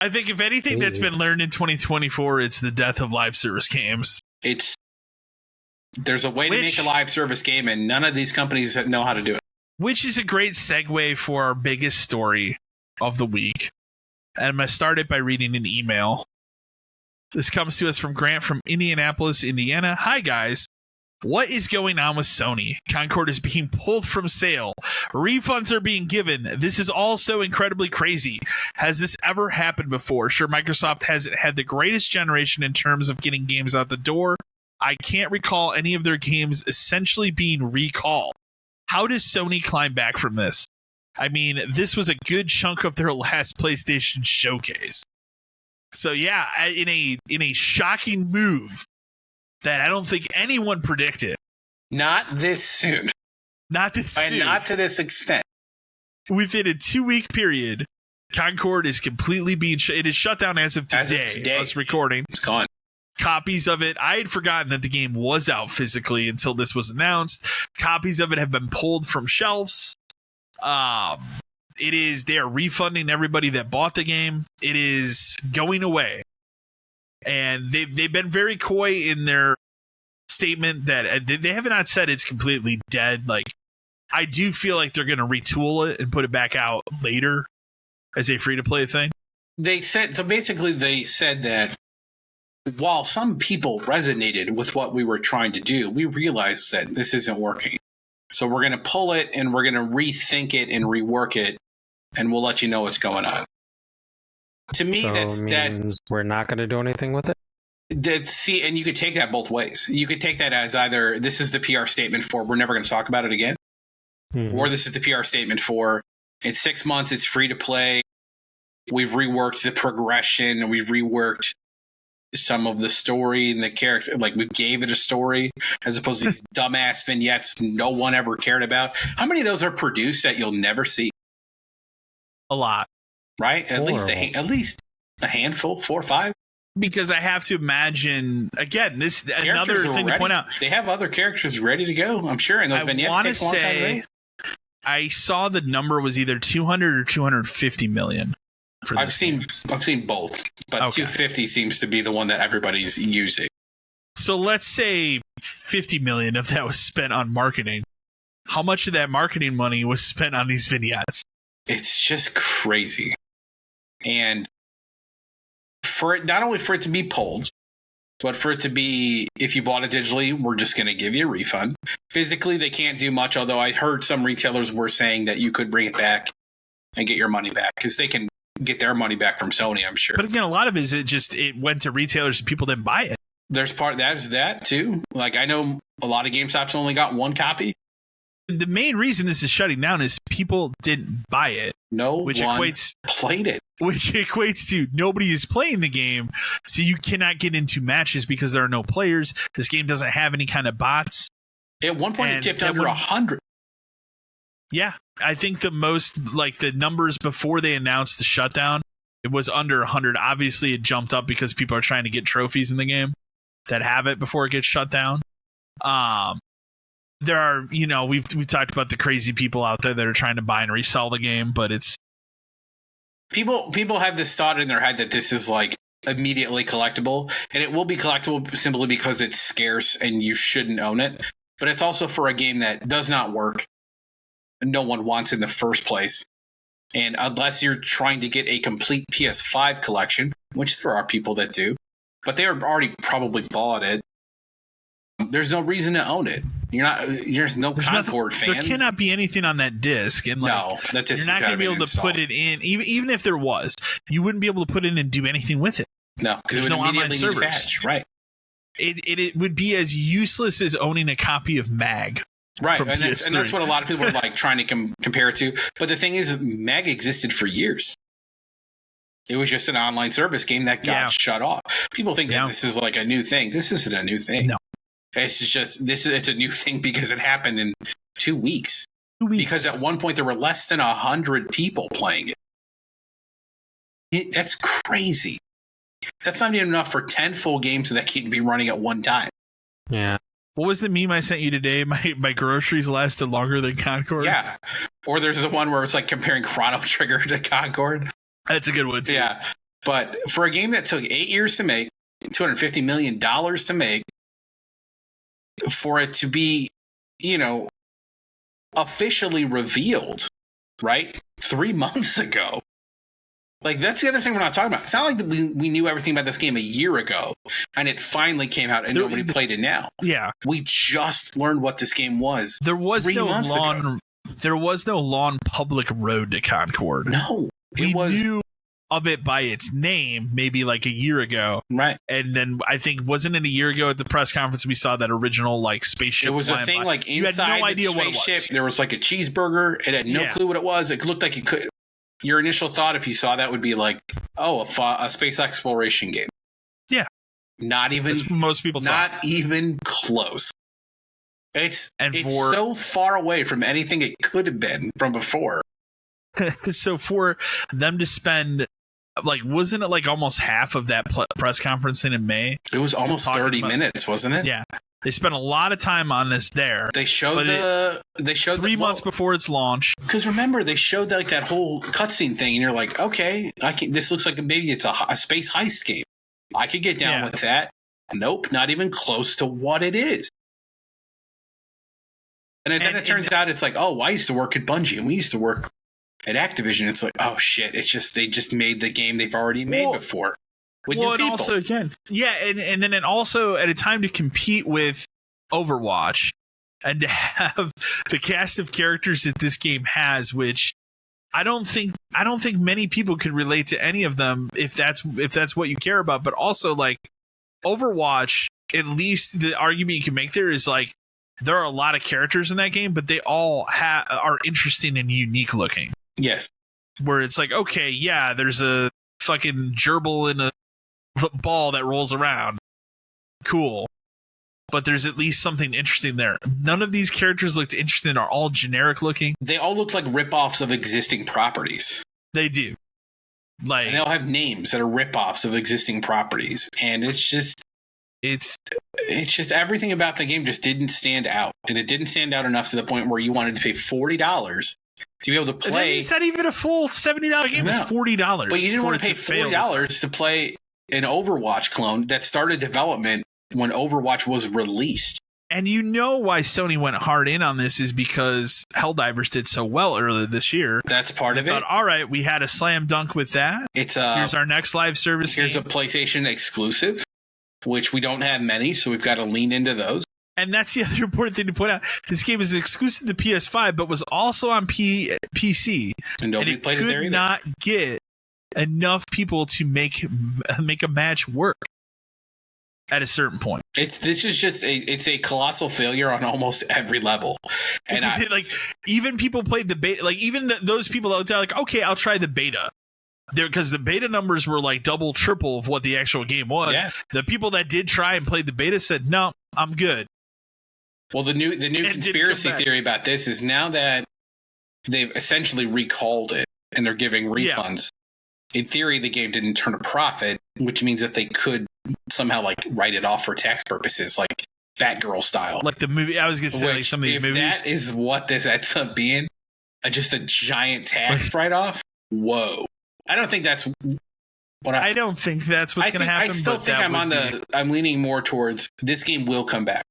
I think if anything that's been learned in 2024, it's the death of live service games. There's a way to make a live service game, and none of these companies know how to do it. Which is a great segue for our biggest story of the week. And I'm going to start it by reading an email. This comes to us from Grant from Indianapolis, Indiana. Hi, guys. What is going on with Sony? Concord is being pulled from sale. Refunds are being given. This is all so incredibly crazy. Has this ever happened before? Sure, Microsoft hasn't had the greatest generation in terms of getting games out the door. I can't recall any of their games essentially being recalled. How does Sony climb back from this? I mean, this was a good chunk of their last PlayStation showcase. So yeah, in a shocking move that I don't think anyone predicted. Not this soon. Not this soon. And not to this extent. Within a 2-week period, Concord is completely being it is shut down as of today. Us recording. It's gone. Copies of it. I had forgotten that the game was out physically until this was announced. Copies of it have been pulled from shelves. They are refunding everybody that bought the game. It is going away. And they've been very coy in their statement that they have not said it's completely dead. Like, I do feel like they're going to retool it and put it back out later as a free-to-play thing. They said that while some people resonated with what we were trying to do, we realized that this isn't working. So we're going to pull it and we're going to rethink it and rework it, and we'll let you know what's going on. To me, that we're not going to do anything with it. And you could take that both ways. You could take that as either this is the PR statement for we're never going to talk about it again, or this is the PR statement for in 6 months it's free to play. We've reworked the progression and we've reworked some of the story and the character. Like, we gave it a story as opposed to these dumbass vignettes no one ever cared about. How many of those are produced that you'll never see? A lot. Right? At least a handful, 4 or 5. Because I have to imagine, again, this another thing to point out. They have other characters ready to go, I'm sure, and those vignettes take a long time to make. I saw the number was either 200 or 250 million. I've seen both, but okay. 250 seems to be the one that everybody's using. So let's say 50 million of that was spent on marketing. How much of that marketing money was spent on these vignettes? It's just crazy. And for it, not only for it to be pulled, but for it to be, if you bought it digitally, we're just going to give you a refund. Physically, they can't do much, although I heard some retailers were saying that you could bring it back and get your money back, because they can get their money back from Sony, I'm sure. But again, a lot of it is it went to retailers and people didn't buy it. There's that too. Like, I know a lot of GameStops only got 1 copy. The main reason this is shutting down is people didn't buy it. Which played it. Which equates to nobody is playing the game, so you cannot get into matches because there are no players. This game doesn't have any kind of bots. At one point, it dipped under 100. Yeah, I think the most, like, the numbers before they announced the shutdown, it was under 100. Obviously, it jumped up because people are trying to get trophies in the game that have it before it gets shut down. There are, we've talked about the crazy people out there that are trying to buy and resell the game, but it's people have this thought in their head that this is like immediately collectible, and it will be collectible simply because it's scarce and you shouldn't own it. But it's also for a game that does not work and no one wants in the first place. And unless you're trying to get a complete PS5 collection, which there are people that do, but they already probably bought it, there's no reason to own it. There's no Concord fans. There cannot be anything on that disc, and that disc you're not going to be able to put it in. Even if there was, you wouldn't be able to put it in and do anything with it. No, because there's no online servers. Patch, right? It would be as useless as owning a copy of MAG. Right, and that's what a lot of people are like trying to compare it to. But the thing is, MAG existed for years. It was just an online service game that got shut off. People think that this is like a new thing. This isn't a new thing. No. It's just it's a new thing because it happened in 2 weeks. 2 weeks. Because at one point there were less than 100 people playing it. That's crazy. That's not even enough for 10 full games that can be running at one time. Yeah. What was the meme I sent you today? My groceries lasted longer than Concord. Yeah. Or there's the one where it's like comparing Chrono Trigger to Concord. That's a good one too. Yeah. But for a game that took 8 years to make, $250 million to make, for it to be, officially revealed, right? 3 months ago. Like, that's the other thing we're not talking about. It's not like we knew everything about this game a year ago, and it finally came out and nobody played it now. Yeah. We just learned what this game was. There was no long public road to Concord. No. We knew of it by its name maybe like a year ago. Right. And then I think, wasn't it a year ago at the press conference we saw that original like spaceship? It was a thing like inside no idea the spaceship. What it was. There was like a cheeseburger. It had no clue what it was. It looked like it could. Your initial thought, if you saw that, would be like, oh, a space exploration game. Yeah. Not even. That's what most people thought. Not even close. It's so far away from anything it could have been from before. So for them to spend, like, wasn't it like almost half of that press conference in May? It was almost 30 minutes, wasn't it? Yeah. They spent a lot of time on this there. They showed 3 months before its launch. Because remember, they showed like that whole cutscene thing, and you're like, okay, this looks like maybe it's a space heist game. I could get down with that. Nope, not even close to what it is. And then it turns out it's like, oh, I used to work at Bungie, and we used to work at Activision. It's like, oh shit, they just made the game they've already made before. With new people. Also again, and then also at a time to compete with Overwatch and to have the cast of characters that this game has, which I don't think many people could relate to any of them if that's what you care about. But also, like, Overwatch, at least the argument you can make there is like there are a lot of characters in that game, but they all are interesting and unique looking. Yes, where it's like, okay, yeah, there's a fucking gerbil in a ball that rolls around. Cool. But there's at least something interesting there. None of these characters looked interesting. Are all generic looking. They all look like ripoffs of existing properties. They do. Like, and they all have names that are ripoffs of existing properties. And it's just everything about the game just didn't stand out. And it didn't stand out enough to the point where you wanted to pay $40 to be able to play. It's not even a full $70 game. It's $40. But you didn't want to pay $40 to play an Overwatch clone that started development when Overwatch was released. And you know why Sony went hard in on this is because Helldivers did so well earlier this year. That's part of it. Thought, all right, we had a slam dunk with that. Here's our next live service Here's game. A PlayStation exclusive, which we don't have many, so we've got to lean into those. And that's the other important thing to point out. This game is exclusive to PS5, but was also on PC. And nobody played it there either. Could not get enough people to make a match work at a certain point. This is just a colossal failure on almost every level. And even people played the beta, like even those people out there, like, okay, I'll try the beta. Because the beta numbers were like double, triple of what the actual game was. Yeah. The people that did try and play the beta said, "No, I'm good." Well, the new conspiracy theory about this is now that they've essentially recalled it and they're giving refunds. In theory, the game didn't turn a profit, which means that they could somehow like write it off for tax purposes, like Batgirl style. Like the movie, I was going to say, like some of these movies. That is what this ends up being, just a giant tax write-off. Whoa! I don't think that's what I don't think that's what's going to happen. I still think I'm leaning more towards this game will come back.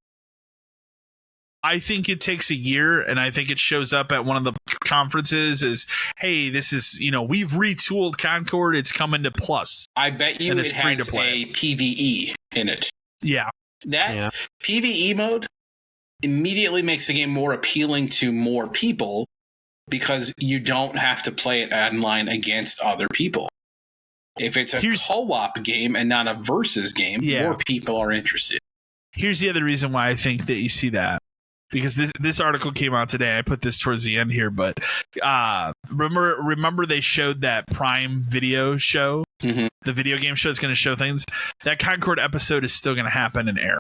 I think it takes a year, and I think it shows up at one of the conferences as, hey, this is, we've retooled Concord. It's coming to Plus. I bet you it has a PvE in it. Yeah. That PvE mode immediately makes the game more appealing to more people because you don't have to play it online against other people. If it's a co-op game and not a versus game, more people are interested. Here's the other reason why I think that you see that. Because this article came out today. I put this towards the end here, but remember they showed that Prime Video show? Mm-hmm. The video game show is going to show things. That Concord episode is still going to happen and air.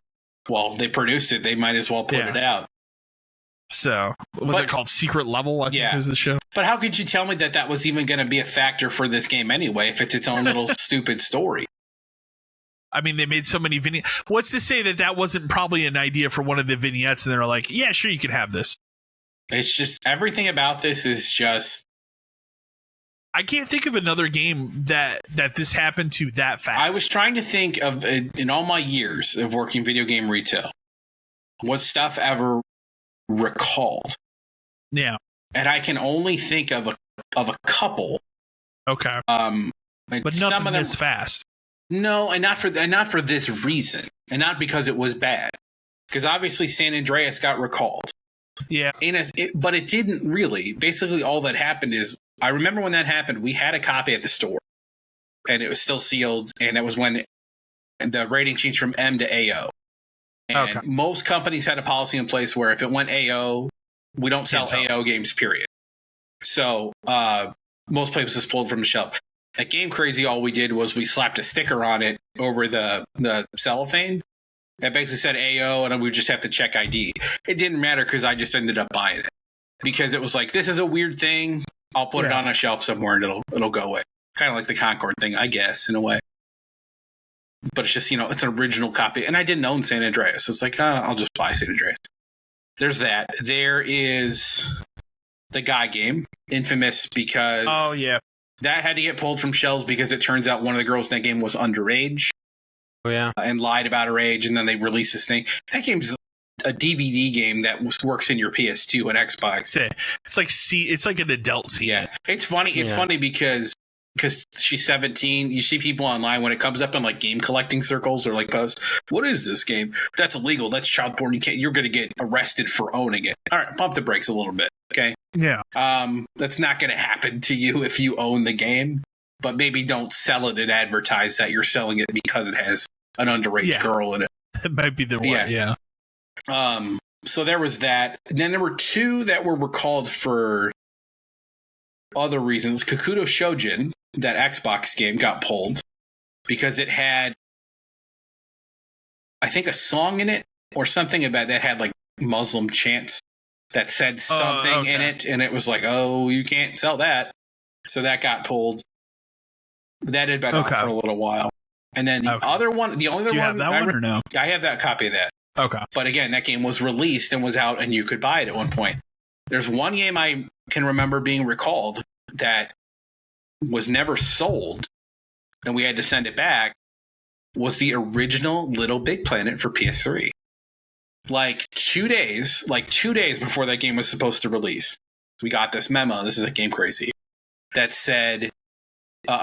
Well, they produced it. They might as well put it out. So, was it called Secret Level? I think was the show. But how could you tell me that was even going to be a factor for this game anyway, if it's its own little stupid story? I mean, they made so many vignettes. What's to say that wasn't probably an idea for one of the vignettes, and they're like, yeah, sure, you can have this. It's just, everything about this is just... I can't think of another game that this happened to that fast. I was trying to think of, in all my years of working video game retail, was stuff ever recalled? Yeah. And I can only think of a couple. Okay. But some nothing of them, this fast. No, and not for this reason, and not because it was bad. Because obviously San Andreas got recalled. Yeah. But it didn't really. Basically, all that happened is, I remember when that happened, we had a copy at the store, and it was still sealed, and it was when the rating changed from M to AO. And most companies had a policy in place where if it went AO, we don't sell AO games, period. So most places pulled from the shelf. At Game Crazy, all we did was we slapped a sticker on it over the cellophane. That basically said AO, and we would just have to check ID. It didn't matter because I just ended up buying it. Because it was like, this is a weird thing. I'll put it on a shelf somewhere and it'll go away. Kind of like the Concord thing, I guess, in a way. But it's just, it's an original copy. And I didn't own San Andreas. So it's like, I'll just buy San Andreas. There's that. There is the Guy game, infamous because that had to get pulled from shelves because it turns out one of the girls in that game was underage. Oh, yeah. And lied about her age, and then they released this thing. That game's a DVD game that works in your PS2 and Xbox. It's like an adult scene. Yeah. It's funny. It's funny because she's 17. You see people online when it comes up in like game collecting circles or like posts. What is this game? That's illegal. That's child porn. You're going to get arrested for owning it. All right, pump the brakes a little bit. Okay. Yeah. That's not going to happen to you if you own the game. But maybe don't sell it and advertise that you're selling it because it has an underage girl in it. It might be the one. Yeah. So there was that. And then there were two that were recalled for other reasons. Kakuto Shojin, that Xbox game, got pulled because it had, I think, a song in it or something about that had like Muslim chants that said something in it. And it was like, you can't sell that. So that got pulled. That had been out for a little while. And then the other one, the only other one. Do you have that one or no? I have that copy of that. Okay. But again, that game was released and was out and you could buy it at one point. There's one game I can remember being recalled that was never sold and we had to send it back, was the original Little Big Planet for PS3. Like 2 days before that game was supposed to release, we got this memo. This is at Game Crazy that said,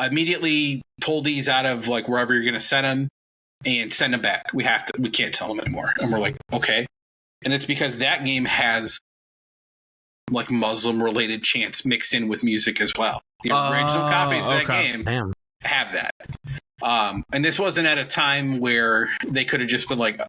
immediately pull these out of like wherever you're going to send them and send them back. We can't sell them anymore. And we're like, okay. And it's because that game has like Muslim related chants mixed in with music as well. The original copies of that game have that. And this wasn't at a time where they could have just been like,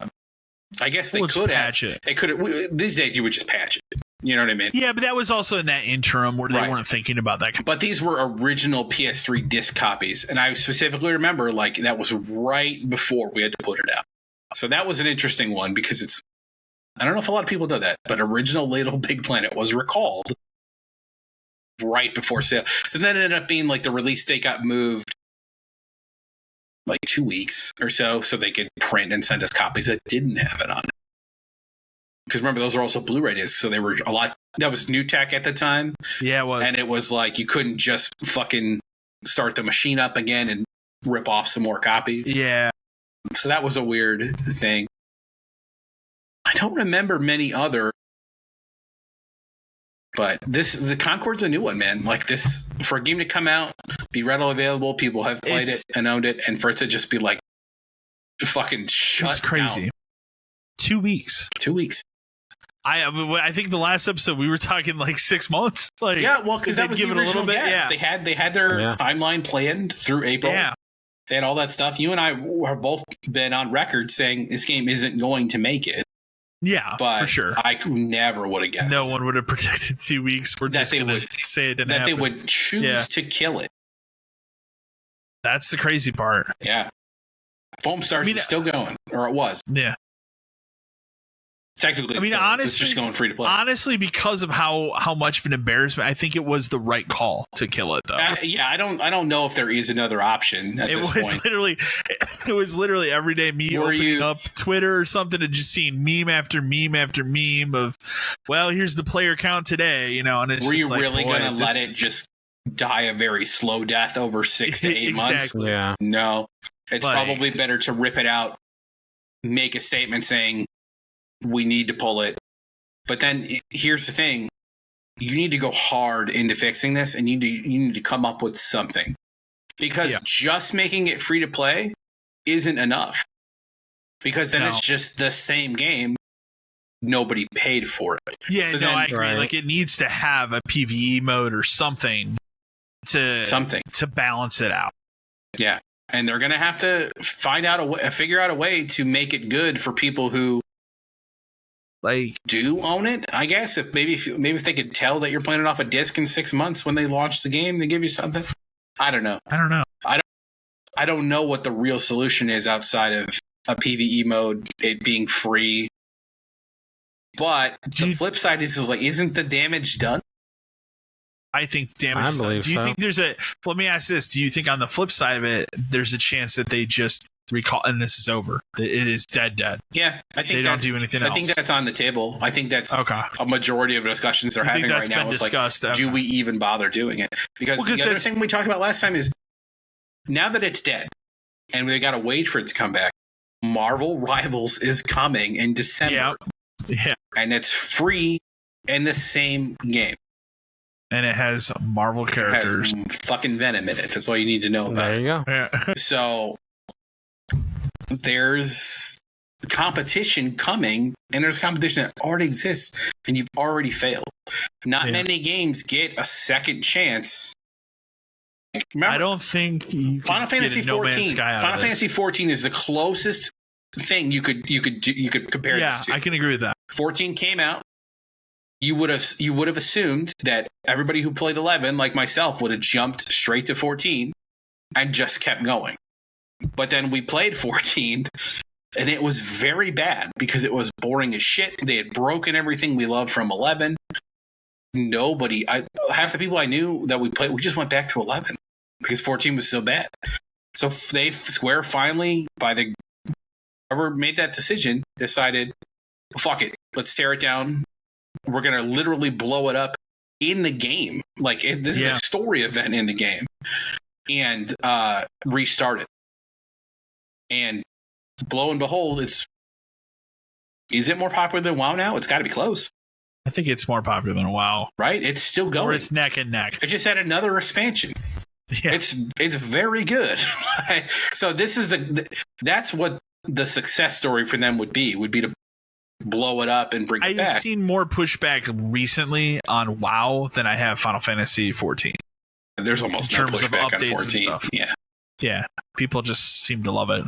I guess they could patch it. They could have. These days you would just patch it. You know what I mean? Yeah, but that was also in that interim where they weren't thinking about that. But these were original PS3 disc copies. And I specifically remember like that was right before we had to put it out. So that was an interesting one because I don't know if a lot of people know that, but original Little Big Planet was recalled right before sale. So then it ended up being like the release date got moved like 2 weeks or so they could print and send us copies that didn't have it on it. Because remember, those are also Blu-ray discs, so they were a lot. That was new tech at the time. Yeah, it was. And it was like you couldn't just fucking start the machine up again and rip off some more copies. Yeah. So that was a weird thing. I don't remember many other. But the Concord's a new one, man. Like this, for a game to come out, be readily available, people have played it and owned it, and for it to just be like fucking shut down. It's crazy. 2 weeks. 2 weeks. I think the last episode we were talking like 6 months. Like, yeah, well, because that was give the it a little bit. Guess. Yeah, they had their timeline planned through April. Yeah, they had all that stuff. You and I have both been on record saying this game isn't going to make it. Yeah, but for sure. I never would have guessed. No one would have predicted 2 weeks. We're just going to say it didn't happen. That they would choose to kill it. That's the crazy part. Yeah, Foam Stars is still going, or it was. Yeah. Technically, honestly, it's just going free to play. Honestly, because of how much of an embarrassment, I think it was the right call to kill it, though. I don't know if there is another option at this point. It was literally every day me opening up Twitter or something and just seeing meme after meme after meme of, well, here's the player count today, and it's were just you like, really going to let it just die a very slow death over 6 to 8 months. Yeah. No, it's Like- probably better to rip it out, make a statement saying we need to pull it. But then here's the thing. You need to go hard into fixing this, and you need to come up with something. Because just making it free to play isn't enough. Because then it's just the same game. Nobody paid for it. Yeah, So no, then- I agree. Right. Like, it needs to have a PvE mode or something to balance it out. Yeah. And they're going to have to figure out a way to make it good for people who Like, do own it, I guess. If if they could tell that you're playing it off a disc in 6 months when they launch the game, they give you something. I don't know. I don't know what the real solution is outside of a PvE mode, it being free. But the flip side is like, isn't the damage done? I think damage I is done. believe Do you so. think there's let me ask this. Do you think on the flip side of it, there's a chance that they just recall and this is over? That it is dead? Yeah, I think They don't do anything else. I think that's on the table. I think that's Okay. a majority of the discussions they're I think having that's right now been is like, discussed. do we even bother doing it? Because the other thing we talked about last time is now that it's dead and we got to wait for it to come back, Marvel Rivals is coming in December. Yeah. And it's free in the same game. And it has Marvel characters. It has fucking Venom in it. That's all you need to know about There it. you go. Yeah. So there's competition coming, and there's competition that already exists, and you've already failed. Not many games get a second chance. Remember, I don't think you Final can Fantasy get a No Man's 14. Sky out Final of this. Fantasy 14 is the closest thing you could compare Yeah, this to. I can agree with that. 14 came out. You would have assumed that everybody who played 11, like myself, would have jumped straight to 14 and just kept going. But then we played 14, and it was very bad because it was boring as shit. They had broken everything we loved from 11. Half the people I knew that we played, we just went back to 11 because 14 was so bad. So Square finally, whoever made that decision, decided, fuck it, let's tear it down. We're going to literally blow it up in the game. Like, this is a story event in the game. And restart it. And lo and behold, is it more popular than WoW now? It's got to be close. I think it's more popular than WoW. Right? It's still going. Or it's neck and neck. It just had another expansion. Yeah. It's very good. So this is that's what the success story for them would be to blow it up and bring it back. I've seen more pushback recently on WoW than I have Final Fantasy 14. There's almost in no terms of pushback on updates and 14. stuff. Yeah. Yeah. People just seem to love it.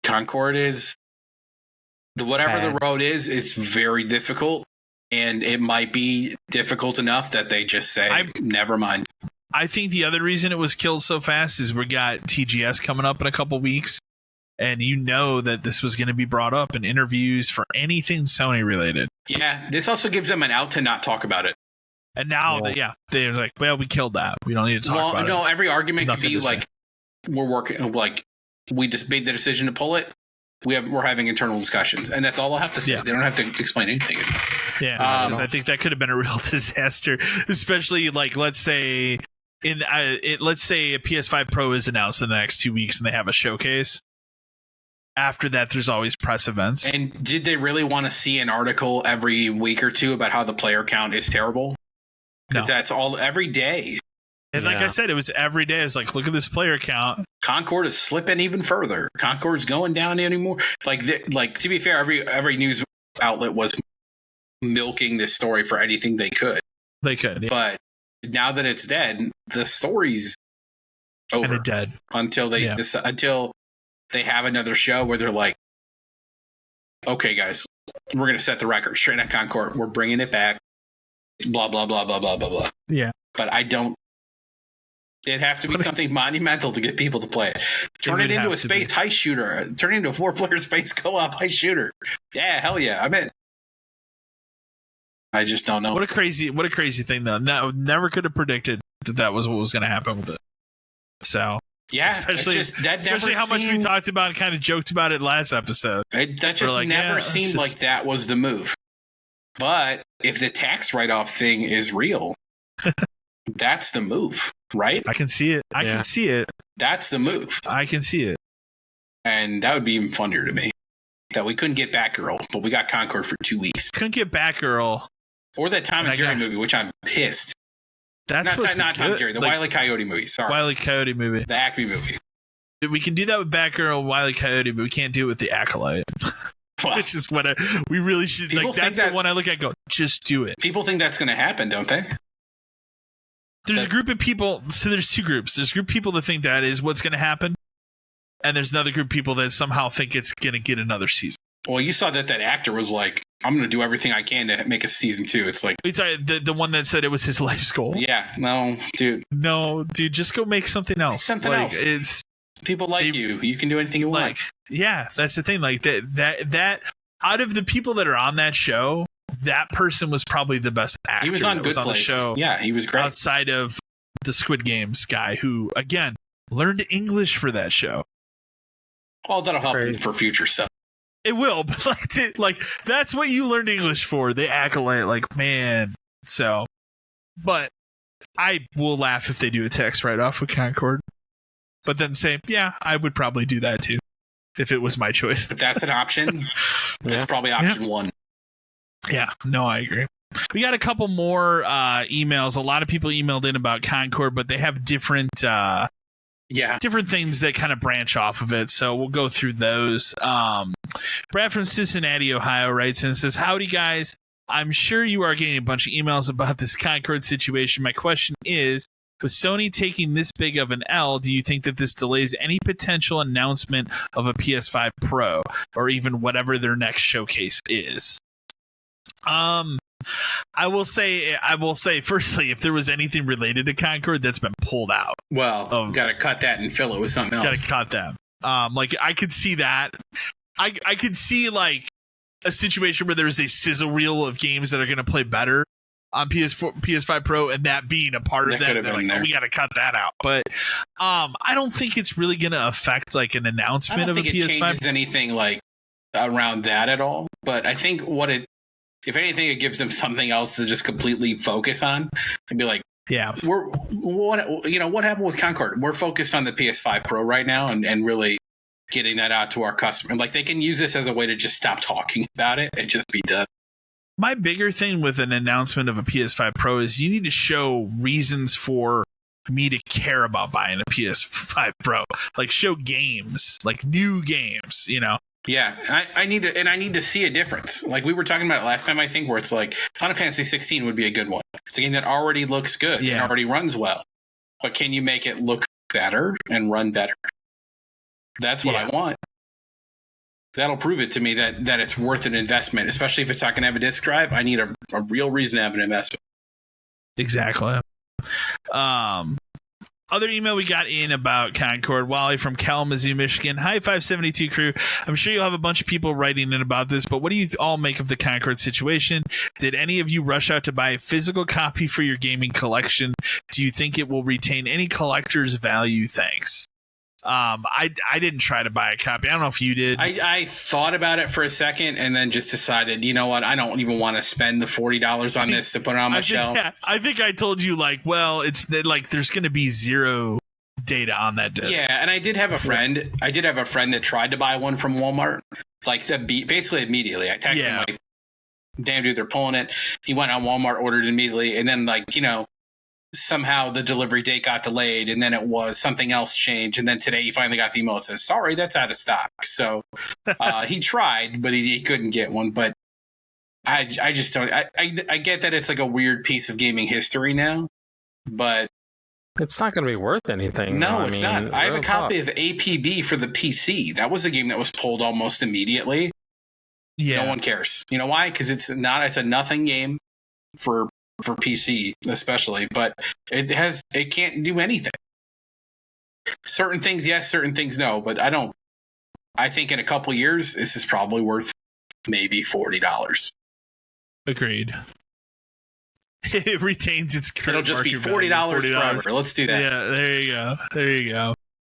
Concord is whatever the Bad. road is, it's very difficult. And it might be difficult enough that they just say, never mind. I think the other reason it was killed so fast is we got TGS coming up in a couple weeks. And you know that this was going to be brought up in interviews for anything Sony related. Yeah, this also gives them an out to not talk about it. And now, they're like, well, we killed that. We don't need to talk about it. No, every argument could Nothing be to say. like, we're working, like, we just made the decision to pull it. We're having internal discussions, and that's all I'll have to say. Yeah. They don't have to explain anything. Yeah, because I think that could have been a real disaster, especially like let's say let's say a PS5 Pro is announced in the next 2 weeks and they have a showcase. After that, there's always press events. And did they really want to see an article every week or two about how the player count is terrible? Because that's all every day. And like I said, it was every day. It's like, look at this player count. Concord is slipping even further. Concord's going down anymore. Like to be fair, every news outlet was milking this story for anything they could. They could, yeah. But now that it's dead, the story's over. Kind of dead until they until they have another show where they're like, okay, guys, we're going to set the record straight on Concord. We're bringing it back. Blah, blah, blah, blah, blah, blah, blah. Yeah. But it'd have to be something monumental to get people to play it. Turn it into a space heist shooter. Turn it into a 4-player space co-op heist shooter. Yeah, hell yeah. I'm in. I just don't know. What a crazy thing, though. No, never could have predicted that was what was going to happen with it. So. Yeah, especially how much we talked about and kind of joked about it last episode. That just never seemed like that was the move. But if the tax write-off thing is real, That's the move, right? I can see it. I can see it. That's the move. I can see it. And that would be even funnier to me. That we couldn't get Batgirl, but we got Concord for 2 weeks. Couldn't get Batgirl. Or that Tom and Jerry movie, which I'm pissed. That's not Tom and Jerry, the Wile E. Coyote movie. Sorry. Wile E. Coyote movie. The Acme movie. We can do that with Batgirl and Wile E. Coyote, but we can't do it with the Acolyte. Well, which is what we really should. Like, that's the one I look at and go, just do it. People think that's going to happen, don't they? There's a group of people. So there's two groups. There's a group of people that think that is what's going to happen. And there's another group of people that somehow think it's going to get another season. Well, you saw that actor was like, I'm going to do everything I can to make a season 2. It's like... It's the one that said it was his life's goal. Yeah. No, dude. No, dude. Just go make something else. Make something else. It's... People like you. You can do anything you want. Yeah, that's the thing. Like, that out of the people that are on that show, that person was probably the best actor. He was on Good Place. On the show. Yeah, he was great. Outside of the Squid Games guy who, again, learned English for that show. Oh, that'll help him for future stuff. It will, but like that's what you learned English for. The Acolyte, like, man. So, but I will laugh if they do a text right off with Concord. But then say, yeah, I would probably do that too if it was my choice. If that's an option, that's probably option one. Yeah, no, I agree. We got a couple more emails. A lot of people emailed in about Concord, but they have different different things that kind of branch off of it. So we'll go through those. Brad from Cincinnati, Ohio writes in and says, howdy guys. I'm sure you are getting a bunch of emails about this Concord situation. My question is, with Sony taking this big of an L, do you think that this delays any potential announcement of a PS5 Pro or even whatever their next showcase is? I will say, firstly, if there was anything related to Concord, that's been pulled out. Well, got to cut that and fill it with something else. Got to cut that. Like, I could see that. I could see, like, a situation where there's a sizzle reel of games that are going to play better on PS5 Pro, and that being a part of that. They're like, we got to cut that out. But I don't think it's really going to affect, like, an announcement of a PS5. I don't think it changes anything, like, around that at all. But I think if anything, it gives them something else to just completely focus on and be like, yeah, what happened with Concord? We're focused on the PS5 Pro right now and really getting that out to our customer. Like, they can use this as a way to just stop talking about it and just be done. My bigger thing with an announcement of a PS5 Pro is you need to show reasons for me to care about buying a PS5 Pro. Like, show games, like new games, you know? Yeah, I need to see a difference. Like we were talking about it last time, I think, where it's like Final Fantasy 16 would be a good one. It's a game that already looks good and already runs well. But can you make it look better and run better? That's what I want. That'll prove it to me that it's worth an investment, especially if it's not going to have a disk drive. I need a real reason to have an investment. Exactly. Other email we got in about Concord, Wally from Kalamazoo, Michigan. Hi, 572 crew. I'm sure you'll have a bunch of people writing in about this, but what do you all make of the Concord situation? Did any of you rush out to buy a physical copy for your gaming collection? Do you think it will retain any collector's value? Thanks. I didn't try to buy a copy. I don't know if you did. I thought about it for a second and then just decided, you know what? I don't even want to spend the $40 on this to put it on my shelf. Yeah, I think I told you, like, well, it's like there's going to be zero data on that disc. Yeah, and I did have a friend. That tried to buy one from Walmart, like basically immediately. I texted him like, "Damn, dude, they're pulling it." He went on Walmart, ordered it immediately, and then somehow the delivery date got delayed, and then it was something else changed, and then today he finally got the email that says, sorry, that's out of stock. So he tried, but he couldn't get one. But I just don't. I get that it's like a weird piece of gaming history now, but it's not going to be worth anything. No, it's not. I have a copy of APB for the PC. That was a game that was pulled almost immediately. Yeah, no one cares. You know why? Because it's a nothing game for PC especially, but it can't do anything. Certain things yes, certain things no, but I think in a couple years this is probably worth maybe $40. Agreed. It retains its current. It'll just be $40 forever. Let's do that. Yeah, there you go.